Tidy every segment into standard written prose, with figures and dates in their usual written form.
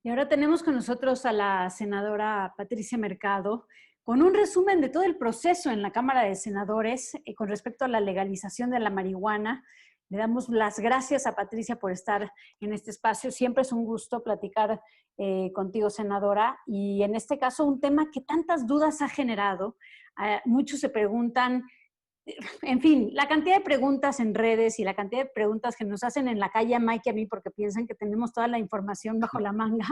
Y ahora tenemos con nosotros a la senadora Patricia Mercado con un resumen de todo el proceso en la Cámara de Senadores con respecto a la legalización de la marihuana. Le damos las gracias a Patricia por estar en este espacio. Siempre es un gusto platicar contigo, senadora. Y en este caso, un tema que tantas dudas ha generado. Muchos se preguntan, en fin, la cantidad de preguntas en redes y la cantidad de preguntas que nos hacen en la calle a Mike y a mí porque piensan que tenemos toda la información bajo la manga.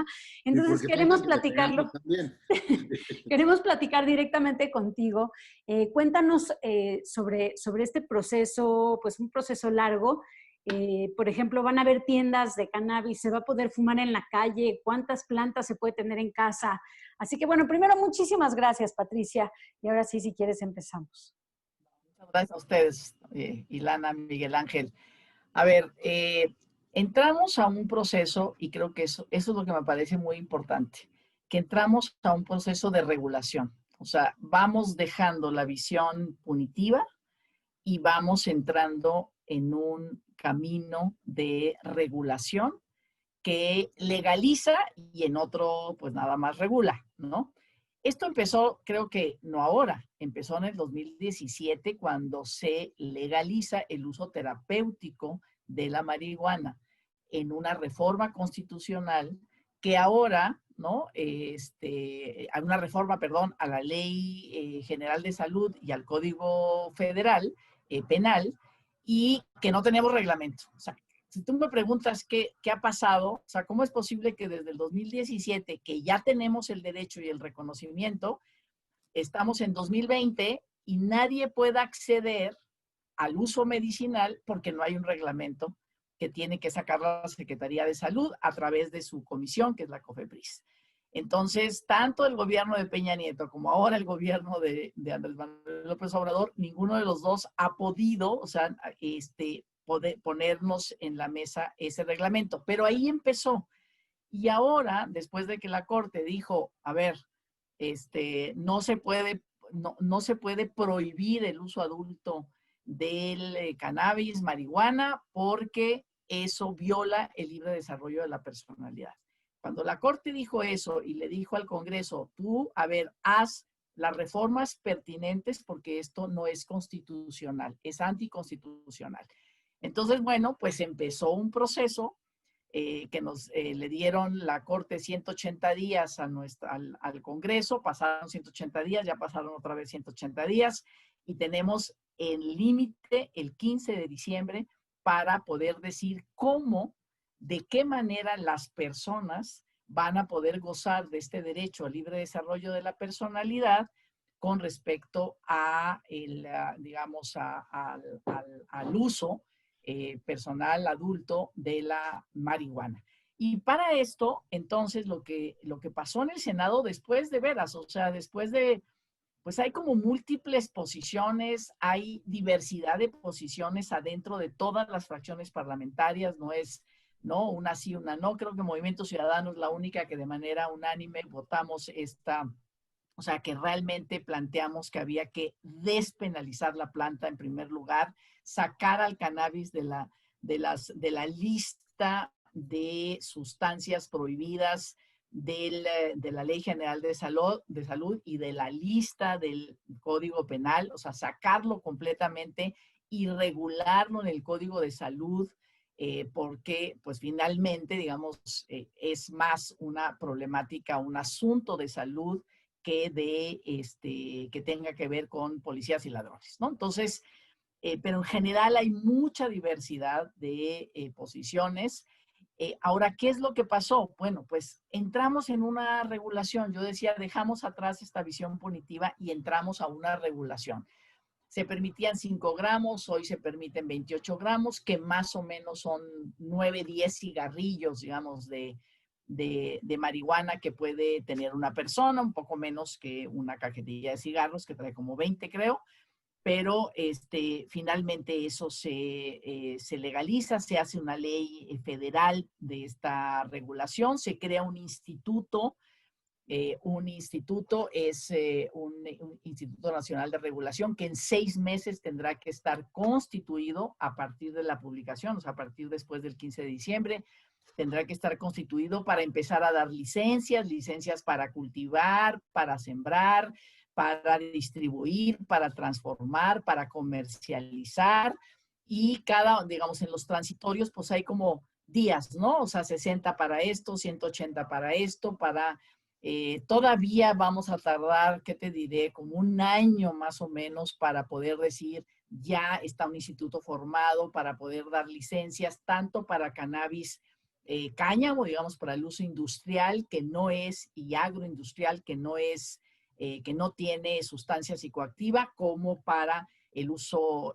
Y Entonces porque queremos piensan que te platicarlo. pegamos también. Queremos platicar directamente contigo. Cuéntanos sobre este proceso, pues un proceso largo. Por ejemplo, van a haber tiendas de cannabis, se va a poder fumar en la calle, cuántas plantas se puede tener en casa. Así que bueno, primero muchísimas gracias, Patricia. Y ahora sí, si quieres, empezamos. Muchas gracias a ustedes, Ilana, Miguel Ángel. A ver, entramos a un proceso, y creo que eso es lo que me parece muy importante, que entramos a un proceso de regulación. O sea, vamos dejando la visión punitiva y vamos entrando en un camino de regulación que legaliza y en otro, pues nada más regula, ¿no? Esto empezó, creo que no ahora, empezó en el 2017 cuando se legaliza el uso terapéutico de la marihuana en una reforma constitucional que ahora, ¿no? Hay una reforma, perdón, a la Ley General de Salud y al Código Federal Penal y que no tenemos reglamento. O sea, si tú me preguntas qué ha pasado, o sea, ¿cómo es posible que desde el 2017, que ya tenemos el derecho y el reconocimiento, estamos en 2020 y nadie pueda acceder al uso medicinal porque no hay un reglamento que tiene que sacar la Secretaría de Salud a través de su comisión, que es la COFEPRIS? Entonces, tanto el gobierno de Peña Nieto como ahora el gobierno de Andrés Manuel López Obrador, ninguno de los dos ha podido, o sea, poder ponernos en la mesa ese reglamento. Pero ahí empezó. Y ahora, después de que la Corte dijo, a ver, no se puede prohibir el uso adulto del cannabis, marihuana, porque eso viola el libre desarrollo de la personalidad. Cuando la Corte dijo eso y le dijo al Congreso, tú, a ver, haz las reformas pertinentes porque esto no es constitucional, es anticonstitucional. Entonces, bueno, pues empezó un proceso que le dieron la Corte 180 días al Congreso, pasaron 180 días, ya pasaron otra vez 180 días y tenemos el límite el 15 de diciembre para poder decir cómo, de qué manera las personas van a poder gozar de este derecho al libre desarrollo de la personalidad con respecto a digamos, al uso personal adulto de la marihuana. Y para esto, entonces, lo que pasó en el Senado después de veras, o sea, después de, pues hay como múltiples posiciones, hay diversidad de posiciones adentro de todas las fracciones parlamentarias, no es, ¿no? Una sí, una no. Creo que Movimiento Ciudadano es la única que de manera unánime votamos o sea, que realmente planteamos que había que despenalizar la planta en primer lugar, sacar al cannabis de la lista de sustancias prohibidas de la Ley General de Salud y de la lista del Código Penal, o sea, sacarlo completamente y regularlo en el Código de Salud, porque pues finalmente, digamos, es más una problemática, un asunto de salud que tenga que ver con policías y ladrones, ¿no? Entonces, pero en general hay mucha diversidad de posiciones. Ahora, ¿qué es lo que pasó? Bueno, pues entramos en una regulación. Yo decía, dejamos atrás esta visión punitiva y entramos a una regulación. Se permitían 5 gramos, hoy se permiten 28 gramos, que más o menos son 9, 10 cigarrillos, digamos, de marihuana que puede tener una persona, un poco menos que una cajetilla de cigarros que trae como 20, creo, pero finalmente eso se legaliza, se hace una ley federal de esta regulación, se crea un instituto un instituto un Instituto Nacional de Regulación que en 6 meses tendrá que estar constituido a partir de la publicación, o sea, a partir después del 15 de diciembre. tendrá que estar constituido para empezar a dar licencias para cultivar, para sembrar, para distribuir, para transformar, para comercializar. Y cada, digamos, en los transitorios, pues hay como días, ¿no? O sea, 60 para esto, 180 para esto, para... todavía vamos a tardar, ¿qué te diré? Como un año más o menos para poder decir, ya está un instituto formado para poder dar licencias, tanto para cannabis cáñamo, digamos, para el uso industrial que no es, y agroindustrial que no tiene sustancia psicoactiva, como para el uso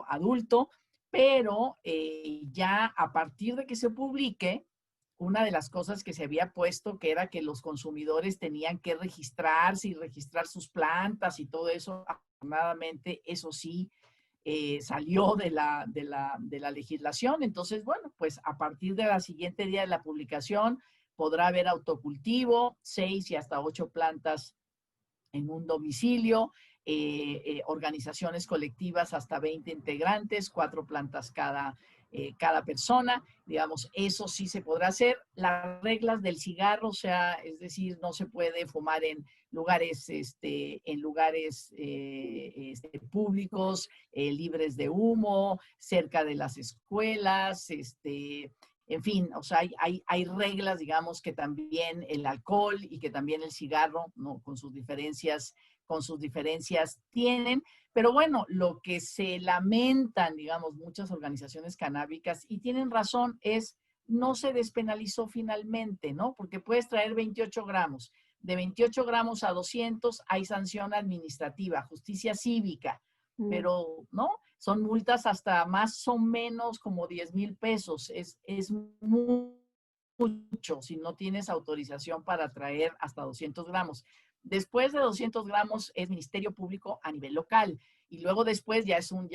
adulto, pero ya a partir de que se publique, una de las cosas que se había puesto, que era que los consumidores tenían que registrarse y registrar sus plantas y todo eso, afortunadamente, eso sí, salió de la legislación. Entonces, bueno, pues a partir de la siguiente día de la publicación podrá haber autocultivo, 6 y hasta 8 plantas en un domicilio, organizaciones colectivas hasta 20 integrantes, 4 plantas cada persona, digamos, eso sí se podrá hacer. Las reglas del cigarro, o sea, es decir, no se puede fumar en lugares, públicos, libres de humo, cerca de las escuelas, en fin, o sea, hay reglas, digamos, que también el alcohol y que también el cigarro, ¿no? Con sus diferencias tienen. Pero bueno, lo que se lamentan, digamos, muchas organizaciones canábicas, y tienen razón, es no se despenalizó finalmente, ¿no? Porque puedes traer 28 gramos. De 28 gramos a 200 hay sanción administrativa, justicia cívica, pero, ¿no? Son multas hasta más o menos como 10,000 pesos. Es mucho si no tienes autorización para traer hasta 200 gramos. Después de 200 gramos es Ministerio Público a nivel local y luego después ya es un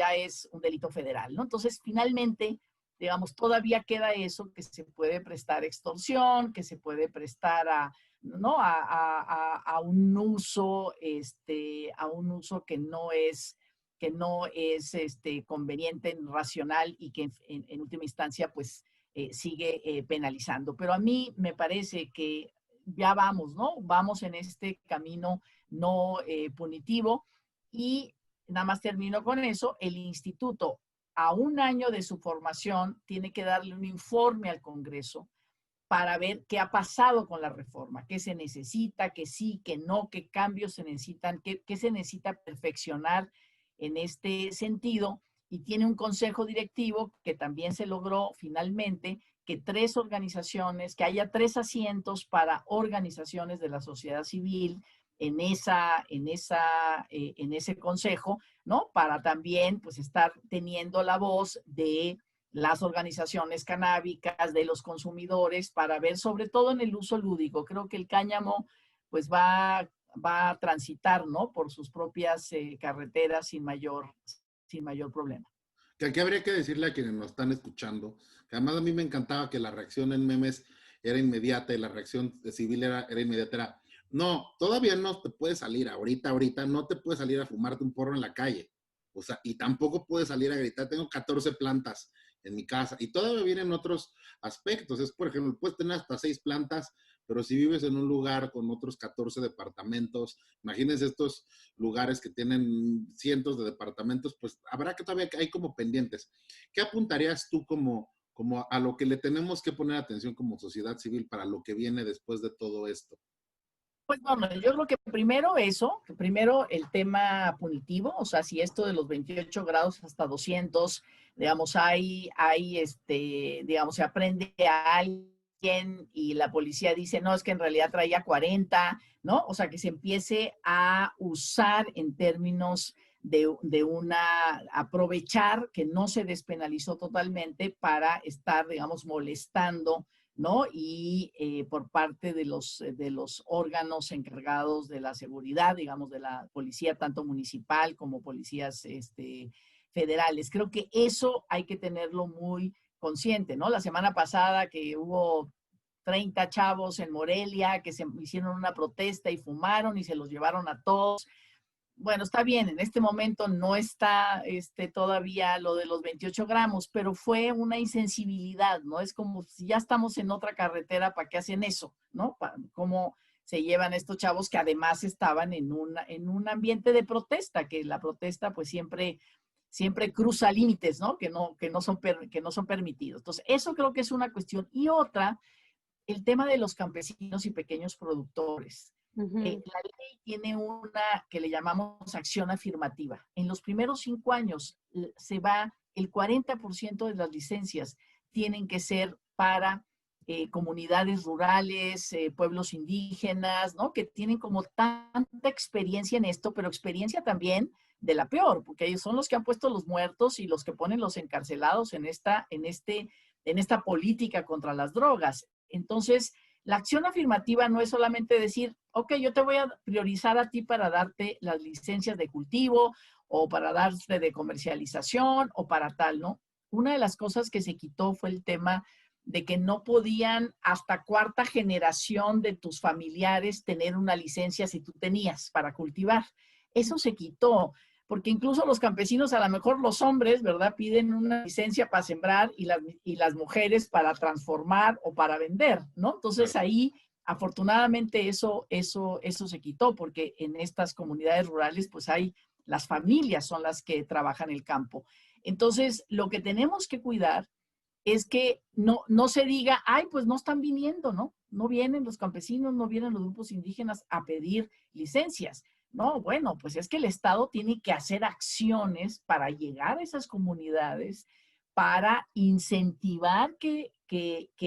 delito federal, ¿no? Entonces, finalmente, digamos, todavía queda eso que se puede prestar extorsión, que se puede prestar a, ¿no? a un uso, a un uso que no es conveniente, racional y que en última instancia pues sigue penalizando. Pero a mí me parece que ya vamos, ¿no? Vamos en este camino no punitivo y nada más termino con eso, el instituto a un año de su formación tiene que darle un informe al Congreso para ver qué ha pasado con la reforma, qué se necesita, qué sí, qué no, qué cambios se necesitan, qué se necesita perfeccionar en este sentido. Y tiene un consejo directivo que también se logró finalmente que 3 organizaciones, que haya 3 asientos para organizaciones de la sociedad civil en ese consejo, ¿no? Para también pues estar teniendo la voz de las organizaciones canábicas, de los consumidores, para ver sobre todo en el uso lúdico. Creo que el cáñamo pues va a transitar, ¿no? Por sus propias carreteras sin mayor problema. Que aquí habría que decirle a quienes nos están escuchando, que además a mí me encantaba que la reacción en memes era inmediata y la reacción civil era inmediata, era, no, todavía no te puedes salir, ahorita no te puedes salir a fumarte un porro en la calle, o sea, y tampoco puedes salir a gritar, tengo 14 plantas en mi casa, y todavía vienen otros aspectos, es por ejemplo, puedes tener hasta 6 plantas, pero si vives en un lugar con otros 14 departamentos, imagínense estos lugares que tienen cientos de departamentos, pues habrá que todavía hay como pendientes. ¿Qué apuntarías tú como a lo que le tenemos que poner atención como sociedad civil para lo que viene después de todo esto? Pues bueno, yo creo que primero eso, que primero el tema punitivo, o sea, si esto de los 28 grados hasta 200, digamos, digamos, se aprende a alguien y la policía dice, no, es que en realidad traía 40, ¿no? O sea, que se empiece a usar en términos aprovechar que no se despenalizó totalmente para estar, digamos, molestando, ¿no? Y por parte de los órganos encargados de la seguridad, digamos, de la policía, tanto municipal como policías federales. Creo que eso hay que tenerlo muy consciente, ¿no? La semana pasada que hubo 30 chavos en Morelia que se hicieron una protesta y fumaron y se los llevaron a todos. bueno, está bien, en este momento no está todavía lo de los 28 gramos, pero fue una insensibilidad, ¿no? Es como si ya estamos en otra carretera, ¿para qué hacen eso? ¿No? ¿Cómo se llevan estos chavos que además estaban en un ambiente de protesta, que la protesta pues siempre cruza límites, ¿no? Que no son permitidos. Entonces, eso creo que es una cuestión. Y otra, el tema de los campesinos y pequeños productores. Ujú. La ley tiene una que le llamamos acción afirmativa. En los primeros 5 años se va el 40% de las licencias tienen que ser para comunidades rurales, pueblos indígenas, ¿no? Que tienen como tanta experiencia en esto, pero experiencia también de la peor, porque ellos son los que han puesto los muertos y los que ponen los encarcelados en esta política contra las drogas. Entonces, la acción afirmativa no es solamente decir, ok, yo te voy a priorizar a ti para darte las licencias de cultivo o para darte de comercialización o para tal, ¿no? Una de las cosas que se quitó fue el tema de que no podían hasta cuarta generación de tus familiares tener una licencia si tú tenías para cultivar. Eso se quitó, porque incluso los campesinos, a lo mejor los hombres, ¿verdad? Piden una licencia para sembrar y las mujeres para transformar o para vender, ¿no? Entonces ahí, afortunadamente, eso se quitó, porque en estas comunidades rurales, pues las familias son las que trabajan el campo. Entonces, lo que tenemos que cuidar es que no se diga, ay, pues no están viniendo, ¿no? No vienen los campesinos, no vienen los grupos indígenas a pedir licencias. No, bueno, pues es que el Estado tiene que hacer acciones para llegar a esas comunidades, para incentivar que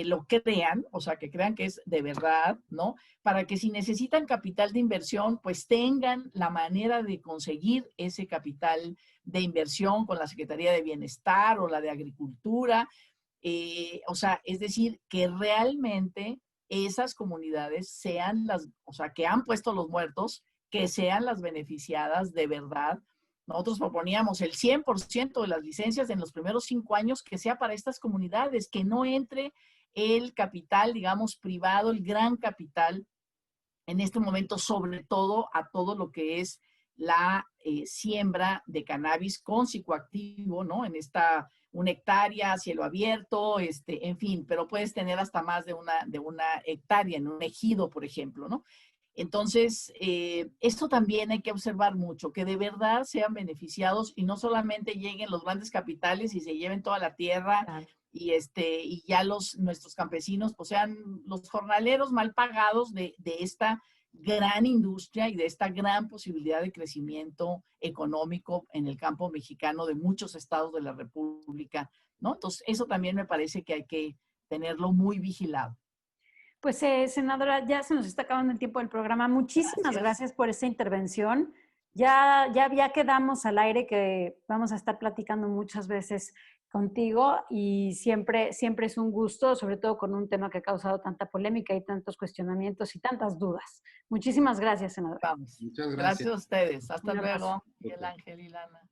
lo crean, o sea, que crean que es de verdad, ¿no? Para que si necesitan capital de inversión, pues tengan la manera de conseguir ese capital de inversión con la Secretaría de Bienestar o la de Agricultura. O sea, es decir, que realmente esas comunidades sean o sea, que han puesto los muertos, que sean las beneficiadas de verdad. Nosotros proponíamos el 100% de las licencias en los primeros 5 años que sea para estas comunidades, que no entre el capital, digamos, privado, el gran capital, en este momento, sobre todo a todo lo que es la siembra de cannabis con psicoactivo, ¿no? En esta 1 hectárea, cielo abierto, en fin, pero puedes tener hasta más de una hectárea en un ejido, por ejemplo, ¿no? Entonces, esto también hay que observar mucho, que de verdad sean beneficiados y no solamente lleguen los grandes capitales y se lleven toda la tierra Claro. y ya nuestros campesinos pues sean los jornaleros mal pagados de esta gran industria y de esta gran posibilidad de crecimiento económico en el campo mexicano de muchos estados de la República, ¿no? Entonces, eso también me parece que hay que tenerlo muy vigilado. Pues, senadora, ya se nos está acabando el tiempo del programa. Muchísimas gracias por esta intervención. Ya quedamos al aire que vamos a estar platicando muchas veces contigo y siempre es un gusto, sobre todo con un tema que ha causado tanta polémica y tantos cuestionamientos y tantas dudas. Muchísimas gracias, senadora. Vamos. Muchas Gracias gracias. a ustedes. Hasta Un abrazo. luego, Miguel Ángel y Lana.